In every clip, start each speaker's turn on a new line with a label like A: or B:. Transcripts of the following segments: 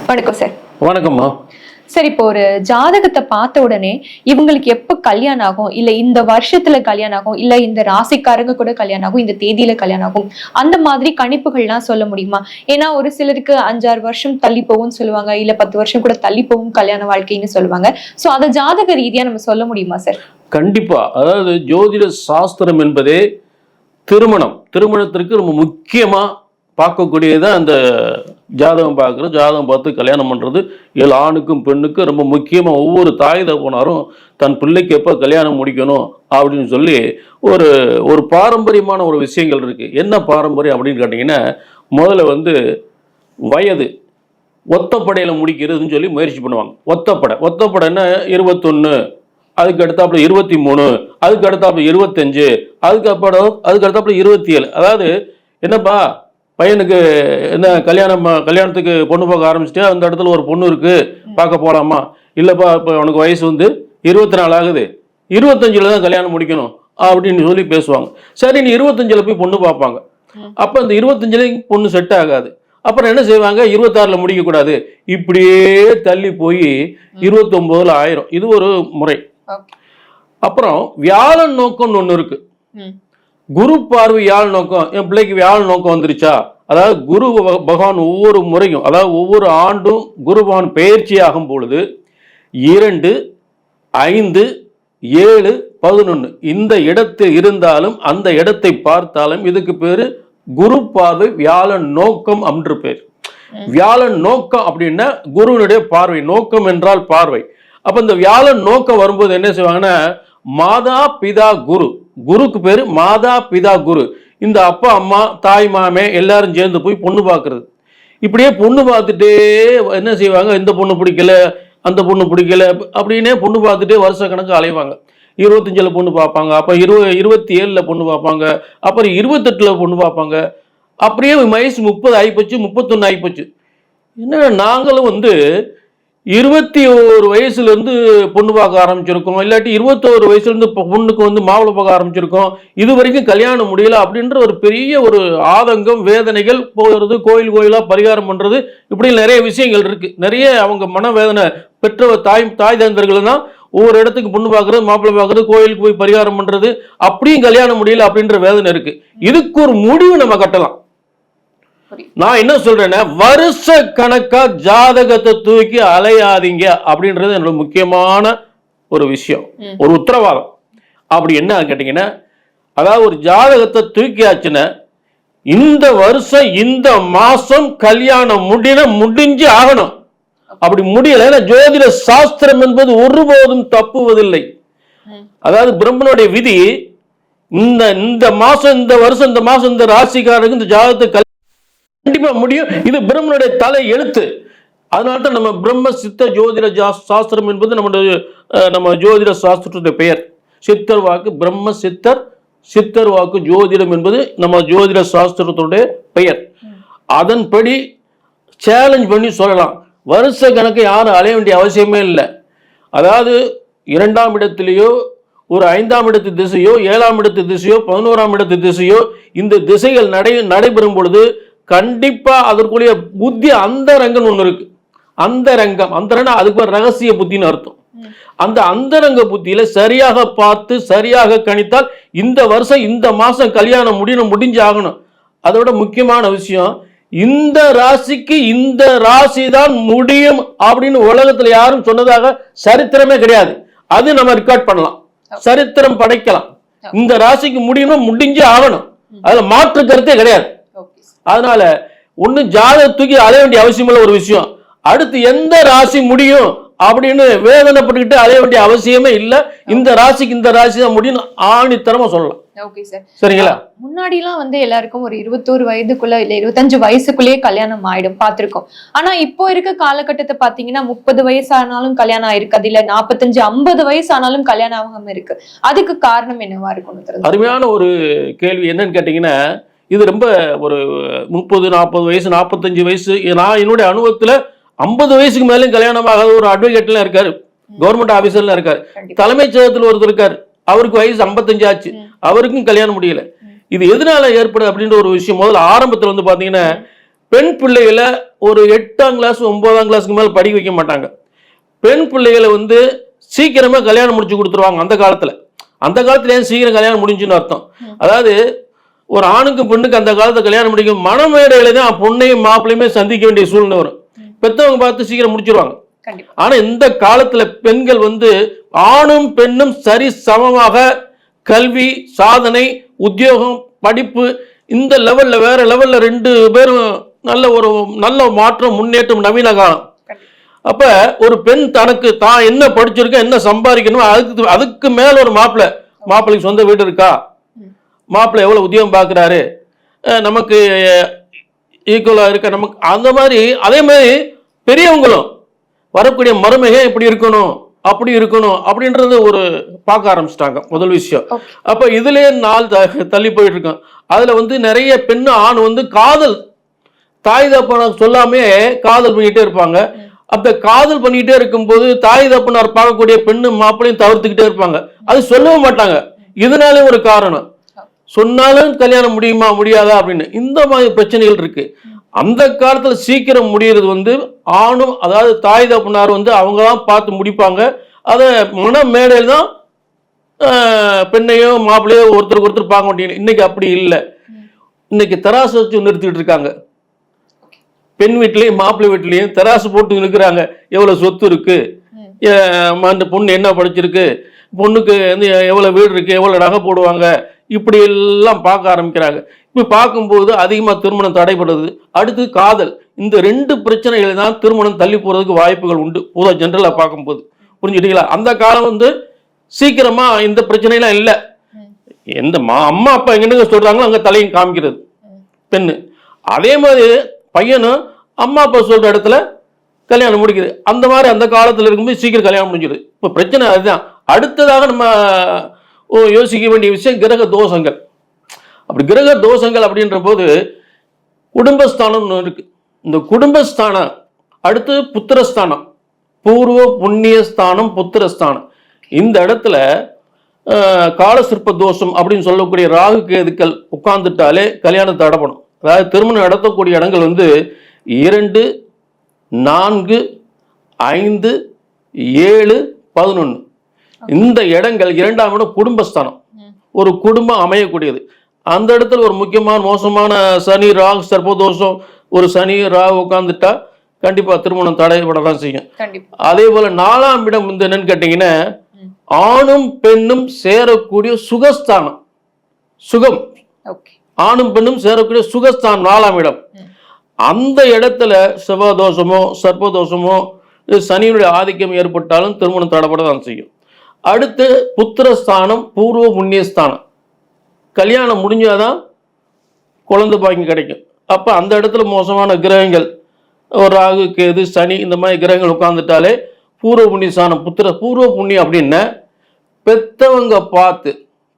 A: வணக்கம் சார்.
B: வணக்கம்மா.
A: சார், இப்போ ஒரு ஜாதகத்தை பார்த்த உடனே இவங்களுக்கு எப்ப கல்யாணம் ஆகும், இல்ல இந்த வருஷத்துல கல்யாணம் ஆகும், இல்ல இந்த ராசிக்காரங்க கூட கல்யாணம் ஆகும், இந்த தேதியில கல்யாணம் ஆகும், அந்த மாதிரி கணிப்புகள்லாம் சொல்ல முடியுமா? ஏன்னா ஒரு சிலருக்கு 5-6 வருஷம் தள்ளி போகும்னு சொல்லுவாங்க, இல்ல 10 வருஷம் கூட தள்ளி போகும் கல்யாண வாழ்க்கைன்னு சொல்லுவாங்க. சோ அதை ஜாதக ரீதியா நம்ம சொல்ல முடியுமா சார்?
B: கண்டிப்பா. அதாவது ஜோதிட சாஸ்திரம் என்பதே திருமணத்திற்கு ரொம்ப முக்கியமா பார்க்கக்கூடியதான் அந்த ஜாதகம் பார்க்குறது, ஜாதகம் பார்த்து கல்யாணம் பண்ணுறது. ஆணுக்கும் பெண்ணுக்கும் ரொம்ப முக்கியமாக ஒவ்வொரு தாய் தகப்பனாரும் தன் பிள்ளைக்கு எப்போ கல்யாணம் முடிக்கணும் அப்படின்னு சொல்லி ஒரு ஒரு பாரம்பரியமான ஒரு விஷயங்கள் இருக்குது. என்ன பாரம்பரியம் அப்படின்னு கேட்டிங்கன்னா, முதல்ல வயது ஒத்தப்படையில் முடிக்கிறதுன்னு சொல்லி முயற்சி பண்ணுவாங்க. ஒத்தப்படைன்னா 21, அதுக்கு அடுத்தாப்புல 23, அதுக்கு அடுத்தாப்புல 25, அதுக்கு அடுத்தாப்புல 27. அதாவது என்னப்பா பையனுக்கு என்ன கல்யாணத்துக்கு பொண்ணு பார்க்க ஆரம்பிச்சுட்டு அந்த இடத்துல ஒரு பொண்ணு இருக்கு, பார்க்க போகலாமா? இல்லைப்பா இப்போ உனக்கு வயசு 24 ஆகுது, 25ல் தான் கல்யாணம் முடிக்கணும் அப்படின்னு சொல்லி பேசுவாங்க. சரி, நீ 25ல் போய் பொண்ணு பார்ப்பாங்க. அப்போ இந்த 25லையும் பொண்ணு செட் ஆகாது. அப்புறம் என்ன செய்வாங்க, 26ல் முடிக்கக்கூடாது, இப்படியே தள்ளி போய் 29ல் ஆயிரும். இது ஒரு முறை. அப்புறம் வியாழன் நோக்கம்னு ஒன்று இருக்கு. குரு பார்வை வியாழ நோக்கம். என் பிள்ளைக்கு வியாழ நோக்கம் வந்துருச்சா? அதாவது குரு பகவான் ஒவ்வொரு முறையும், அதாவது ஒவ்வொரு ஆண்டும் குரு பகவான் பெயர்ச்சி ஆகும் பொழுது 2, 5, 7, 11 இந்த இடத்தில் இருந்தாலும் அந்த இடத்தை பார்த்தாலும் இதுக்கு பேரு குரு பார்வை வியாழன் நோக்கம் என்று பேர். வியாழன் நோக்கம் அப்படின்னா குருவினுடைய பார்வை. நோக்கம் என்றால் பார்வை. அப்ப இந்த வியாழன் நோக்கம் வரும்போது என்ன செய்வாங்கன்னா, மாதா பிதா குரு, குருக்கு பேரு மாதா பிதா குரு, இந்த அப்பா அம்மா தாய் மாமே எல்லாரும் சேர்ந்து போய் பொண்ணு பார்க்கறது. இப்படியே பொண்ணு பார்த்துட்டே என்ன செய்வாங்க, இந்த பொண்ணு பிடிக்கல அந்த பொண்ணு பிடிக்கல அப்படின்னே பொண்ணு பார்த்துட்டே வருஷ கணக்கு அலைவாங்க. 25ல் பொண்ணு பார்ப்பாங்க, அப்போ 27ல் பொண்ணு பார்ப்பாங்க, அப்புறம் 28ல் பொண்ணு பார்ப்பாங்க. அப்படியே வயசு 30 ஆகிப்போச்சு, 31 ஆகிப்போச்சு. என்ன நாங்களும் 21 வயசுலேருந்து பொண்ணு பார்க்க ஆரம்பிச்சிருக்கோம், இல்லாட்டி 21 வயசுலேருந்து பொண்ணுக்கு மாப்பிள்ளை பார்க்க ஆரம்பிச்சிருக்கோம், இது வரைக்கும் கல்யாணம் முடியல அப்படின்ற ஒரு பெரிய ஒரு ஆதங்கம், வேதனைகள், போகிறது கோயிலாக பரிகாரம் பண்ணுறது, இப்படி நிறைய விஷயங்கள் இருக்குது. நிறைய அவங்க மனவேதனை பெற்ற தாய் தந்தர்கள் தான் ஒவ்வொரு இடத்துக்கு பொண்ணு பார்க்குறது, மாப்பிள்ளை பார்க்குறது, கோயிலுக்கு போய் பரிகாரம் பண்ணுறது, அப்படியும் கல்யாணம் முடியல அப்படின்ற வேதனை இருக்குது. இதுக்கு ஒரு முடிவு நம்ம கட்டலாம். நான் என்ன சொல்றேன்னா, வருஷ கணக்கா ஜாதகத்தை தூக்கி அலையாதீங்க அப்படின்றது என்னோட முக்கியமான ஒரு விஷயம், ஒரு உத்தரவாதம். அப்படி என்ன கேட்டீங்கன்னா, அதாவது ஒரு ஜாதகத்தை தூக்கியாச்சுன்னா இந்த வருஷம் இந்த மாசம் கல்யாணம் முடிஞ்சு ஆகணும். அப்படி முடியல, ஜோதிட சாஸ்திரம் என்பது ஒருபோதும் தப்புவதில்லை. அதாவது பிரம்மனுடைய விதி, இந்த மாசம் இந்த வருஷம் இந்த மாசம் இந்த ராசிக்காரருக்கு இந்த ஜாதகத்தை கண்டிப்பா முடியும். இது பிரம்மனுடைய தலை எழுத்து. அதனால்தான் நம்ம பிரம்ம சித்த ஜோதிட சாஸ்திரம் என்பது நம்ம ஜோதிட சாஸ்திரத்துடைய பெயர். சித்தர் வாக்கு பிரம்ம சித்தர் வாக்கு ஜோதிடம் என்பது நம்ம ஜோதிட சாஸ்திரத்துடைய பெயர். அதன்படி சேலஞ்ச் பண்ணி சொல்லலாம். வருஷ கணக்கு யாரும் அலைய வேண்டிய அவசியமே இல்லை. அதாவது 2ஆம் இடத்திலேயோ ஒரு 5ஆம் இடத்து திசையோ 7ஆம் இடத்து திசையோ 11ஆம் இடத்து திசையோ இந்த திசைகள் நடைபெறும் பொழுது கண்டிப்பா அதற்குரிய புத்தி அந்தரங்கன்னு ஒண்ணு இருக்கு. அந்தரங்க அதுக்கு ஒரு ரகசிய புத்தின்னு அர்த்தம். அந்த அந்தரங்க புத்தியில சரியாக பார்த்து சரியாக கணித்தால் இந்த வருஷம் இந்த மாசம் கல்யாணம் முடிஞ்சு ஆகணும். அதோட முக்கியமான விஷயம், இந்த ராசிக்கு இந்த ராசி தான் முடியும் அப்படின்னு உலகத்துல யாரும் சொன்னதாக சரித்திரமே கிடையாது. அது நம்ம ரெக்கார்ட் பண்ணலாம், சரித்திரம் படைக்கலாம். இந்த ராசிக்கு முடியணும், முடிஞ்சு ஆகணும், அதுல மாற்று கருத்தே கிடையாது. அதனால ஒன்னும் ஜாதகத்துக்கு அலைய வேண்டிய அவசியம் இல்லை. ஒரு விஷயம், அடுத்து எந்த ராசி முடியும் அப்படின்னு வேதனைப்பட்டுக்கிட்டு அலைய வேண்டிய அவசியமே இல்லை. இந்த ராசிக்கு இந்த ராசி தான் முடியும் ஆணித்தரமா சொல்லலாம். சரிங்களா?
A: முன்னாடி எல்லாம் எல்லாருக்கும் ஒரு 21 வயதுக்குள்ள இல்ல 25 வயசுக்குள்ளேயே கல்யாணம் ஆயிடும் பார்த்திருக்கோம். ஆனா இப்போ இருக்க காலகட்டத்தை பாத்தீங்கன்னா 30 வயசு ஆனாலும் கல்யாணம் ஆயிருக்காது, இல்ல 45 50 வயசு ஆனாலும் கல்யாணம் ஆகாம இருக்கு. அதுக்கு காரணம் என்னவா இருக்கும்?
B: அருமையான ஒரு கேள்வி. என்னன்னு கேட்டீங்கன்னா, இது ரொம்ப ஒரு 30 40 வயசு 45 வயசு, நான் என்னுடைய அனுபவத்துல 50 வயசுக்கு மேலும் கல்யாணம் ஆகாத ஒரு அட்வொகேட்லாம் இருக்காரு, கவர்மெண்ட் ஆபீசர்லாம் இருக்காரு, தலைமைச் செயலகத்தில் ஒருத்தர் இருக்காரு, அவருக்கு வயசு 55 ஆச்சு, அவருக்கும் கல்யாணம் முடியல. இது எதனால ஏற்படுது அப்படின்ற ஒரு விஷயம் முதல்ல ஆரம்பத்தில் பாத்தீங்கன்னா, பெண் பிள்ளைகளை ஒரு 8ஆம் கிளாஸ் 9ஆம் கிளாஸ்க்கு மேல படிக்க வைக்க மாட்டாங்க. பெண் பிள்ளைகளை வந்து சீக்கிரமா கல்யாணம் முடிச்சு கொடுத்துருவாங்க. அந்த காலத்துல ஏன் சீக்கிரம் கல்யாணம் முடிஞ்சுன்னு அர்த்தம். அதாவது ஒரு ஆணுக்கு பெண்ணுக்கு அந்த காலத்துல கல்யாணம் முடிக்கும் மனமேடையில தான் பொண்ணையும் மாப்பிள்ளையுமே சந்திக்க வேண்டிய சூழ்நிலை வரும். பெத்தவங்க பார்த்து சீக்கிரம் முடிச்சிருவாங்க. ஆனா இந்த காலத்துல பெண்கள் வந்து ஆணும் பெண்ணும் சரி சமமாக கல்வி, சாதனை, உத்தியோகம், படிப்பு இந்த லெவல்ல வேற லெவல்ல 2 பேரும் நல்ல மாற்றம், முன்னேற்றம், நவீன காலம். அப்ப ஒரு பெண் தனக்கு தான் என்ன படிச்சிருக்க, என்ன சம்பாதிக்கணும், அதுக்கு மேல ஒரு மாப்பிள்ளைக்கு சொந்த வீடு இருக்கா, மாப்பிள்ளை எவ்வளவு உத்தியோகம் பார்க்கிறாரு, நமக்கு ஈக்குவலா இருக்க, நமக்கு அந்த மாதிரி. அதே மாதிரி பெரியவங்களும் வரக்கூடிய மருமகன் இப்படி இருக்கணும் அப்படி இருக்கணும் அப்படின்றது ஒரு பார்க்க ஆரம்பிச்சிட்டாங்க. முதல் விஷயம். அப்ப இதுலயே நாள் தள்ளி போயிட்டு இருக்கோம். அதுல வந்து நிறைய பெண்ணு ஆண் வந்து காதல், தாய் தப்பன சொல்லாமே காதல் பண்ணிட்டே இருப்பாங்க. அப்ப காதல் பண்ணிட்டே இருக்கும்போது தாய் தப்பனார் பார்க்கக்கூடிய பெண்ணு மாப்பிளையும் தவிர்த்துக்கிட்டே இருப்பாங்க. அது சொல்லவும் மாட்டாங்க. இதனாலே ஒரு காரணம், சொன்னாலும் கல்யாணம் முடியுமா முடியாதா அப்படின்னு இந்த மாதிரி பிரச்சனைகள் இருக்கு. அந்த காலத்துல சீக்கிரம் முடியறது வந்து ஆணும், அதாவது தாய் தப்பனார் வந்து அவங்க தான் பார்த்து முடிப்பாங்க. அதை மன மேடையில் தான் பெண்ணையோ மாப்பிள்ளையோ ஒருத்தருக்கு ஒருத்தர் பார்க்க மாட்டேங்க. இன்னைக்கு அப்படி இல்லை. இன்னைக்கு தராசு வச்சு நிறுத்திட்டு இருக்காங்க. பெண் வீட்லயும் மாப்பிள்ளை வீட்லயும் தராசு போட்டு நிற்கிறாங்க. எவ்வளவு சொத்து இருக்கு, அந்த பொண்ணு என்ன படிச்சிருக்கு, பொண்ணுக்கு வந்து எவ்வளவு வீடு இருக்கு, எவ்வளவு நகை போடுவாங்க, இப்படி எல்லாம் பார்க்க ஆரம்பிக்கிறாங்க. இப்ப பார்க்கும்போது அதிகமா திருமணம் தடைபடுது. அடுத்து காதல். இந்த 2 பிரச்சனைகள் தான் திருமணம் தள்ளி போறதுக்கு வாய்ப்புகள் உண்டு. பொதுவா ஜென்ரலா பார்க்கும்போது. புரிஞ்சுட்டீங்களா? அந்த காலம் வந்து சீக்கிரமா இந்த பிரச்சனைலாம் இல்லை. எந்த அம்மா அப்பா எங்க சொல்றாங்களோ அங்க தலையும் காமிக்கிறது பெண்ணு. அதே மாதிரி பையனும் அம்மா அப்பா சொல்ற இடத்துல கல்யாணம் முடிக்குது. அந்த மாதிரி அந்த காலத்துல இருக்கும்போது சீக்கிரம் கல்யாணம் முடிஞ்சிருது. இப்ப பிரச்சனை அதுதான். அடுத்ததாக நம்ம யோசிக்க வேண்டிய விஷயம் கிரக தோஷங்கள். அப்படி கிரக தோஷங்கள் அப்படின்ற போது குடும்பஸ்தானம் இருக்கு. இந்த குடும்பஸ்தானம் அடுத்து புத்திரஸ்தானம், பூர்வ புண்ணியஸ்தானம், புத்திரஸ்தானம். இந்த இடத்துல காலசிற்ப தோஷம் அப்படின்னு சொல்லக்கூடிய ராகு கேதுக்கள் உட்கார்ந்துட்டாலே கல்யாணம் தடைப்படும். அதாவது திருமணம் நடத்தக்கூடிய இடங்கள் வந்து 2, 4, 5, 7, 11. இந்த இடங்கள் 2ஆம் இடம் குடும்பஸ்தானம், ஒரு குடும்பம் அமையக்கூடியது. அந்த இடத்துல ஒரு முக்கியமான மோசமான சனி ராகு சர்ப்பதோஷம், ஒரு சனி ராகு உட்கார்ந்துட்டா கண்டிப்பா திருமணம் தடைபடதான் செய்யும். அதே போல 4ஆம் இடம் வந்து என்னன்னு கேட்டீங்கன்னா ஆணும் பெண்ணும் சேரக்கூடிய சுகஸ்தானம், சுகம், ஆணும் பெண்ணும் சேரக்கூடிய சுகஸ்தானம் 4ஆம் இடம். அந்த இடத்துல செவ்வாதோஷமோ சர்ப்பதோஷமோ சனியுடைய ஆதிக்கம் ஏற்பட்டாலும் திருமணம் தடைபடதான் செய்யும். அடுத்து புத்திரஸ்தானம், பூர்வ புண்ணியஸ்தானம். கல்யாணம் முடிஞ்சாதான் குழந்தை பாக்கியம் கிடைக்கும். அப்ப அந்த இடத்துல மோசமான கிரகங்கள், ஒரு ராகு கேது சனி இந்த மாதிரி கிரகங்கள் உட்கார்ந்துட்டாலே பூர்வ புண்ணியஸ்தானம், பூர்வ புண்ணியம் அப்படின்னா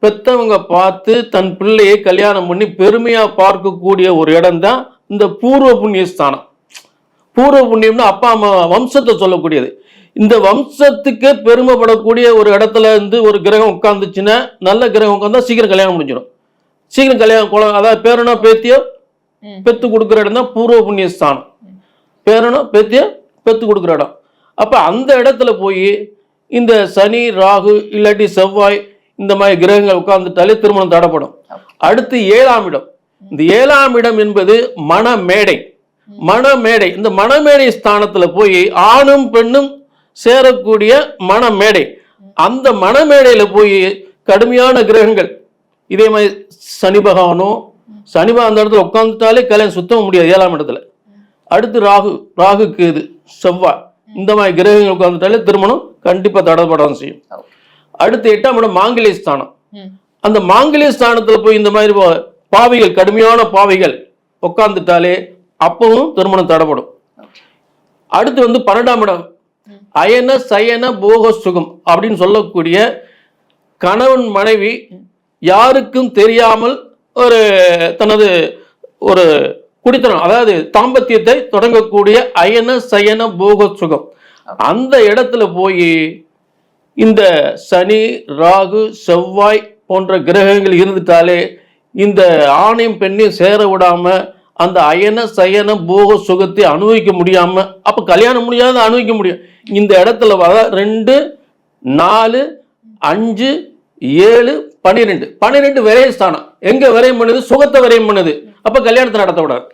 B: பெத்தவங்க பார்த்து தன் பிள்ளையை கல்யாணம் பண்ணி பெருமையா பார்க்கக்கூடிய ஒரு இடம் தான் இந்த பூர்வ புண்ணியஸ்தானம். பூர்வ புண்ணியம்னா அப்பா அம்மா வம்சத்தை சொல்லக்கூடியது. இந்த வம்சத்துக்கு பெருமைப்படக்கூடிய ஒரு இடத்துல இருந்து ஒரு கிரகம் உட்கார்ந்துச்சுன்னா, நல்ல கிரகம் உட்கார்ந்தா சீக்கிரம் கல்யாணம் முடிஞ்சிடும். சீக்கிரம் கல்யாணம், அதாவது பேரனோ பேத்தியோ பெத்து கொடுக்குற இடம் தான் பூர்வ புண்ணியஸ்தானம். பேரனோ பேத்தியோ பெத்து கொடுக்குற இடம். அப்ப அந்த இடத்துல போய் இந்த சனி ராகு இல்லாட்டி செவ்வாய் இந்த மாதிரி கிரகங்கள் உட்கார்ந்துட்டாலே திருமணம் தடைப்படும். அடுத்து 7ஆம் இடம். இந்த 7ஆம் இடம் என்பது மணமேடை. இந்த மணமேடை ஸ்தானத்துல போய் ஆணும் பெண்ணும் சேரக்கூடிய மணமேடை. அந்த மணமேடையில போய் கடுமையான கிரகங்கள், இதே மாதிரி சனி பகவானும் அந்த இடத்துல உட்காந்துட்டாலே கல்யாணம் சுத்தம் முடியாது 7ஆம் இடத்துல. அடுத்து ராகு கேது செவ்வாய் இந்த மாதிரி கிரகங்கள் உட்காந்துட்டாலே திருமணம் கண்டிப்பா தடைபடாதான் செய்யும். அடுத்து 8ஆம் இடம் மாங்கல்ய ஸ்தானம். அந்த மாங்கல்ய ஸ்தானத்துல போய் இந்த மாதிரி பாவிகள், கடுமையான பாவிகள் உட்கார்ந்துட்டாலே அப்பவும் திருமணம் தடைப்படும். அடுத்து வந்து 12ஆம் இடம் அயன சயன போக சுகம் அப்படின்னு சொல்லக்கூடிய கணவன் மனைவி யாருக்கும் தெரியாமல் தனது ஒரு குடித்தனம், அதாவது தாம்பத்தியத்தை தொடங்கக்கூடிய அயன சயன போக சுகம். அந்த இடத்துல போய் இந்த சனி ராகு செவ்வாய் போன்ற கிரகங்கள் இருந்துட்டாலே இந்த ஆணையும் பெண்ணையும் சேர விடாம அந்த அயன சயன போக சுகத்தை அனுபவிக்க முடியாம, அப்ப கல்யாணம் முடியாத அனுபவிக்க முடியும். இந்த இடத்துல வர 2, 4, 5, 7, 12 விரயஸ்தானம் எங்க விரயம் பண்ணுது? சுகத்தை விரயம் பண்ணுது. அப்ப கல்யாணத்தை நடத்த விடாது.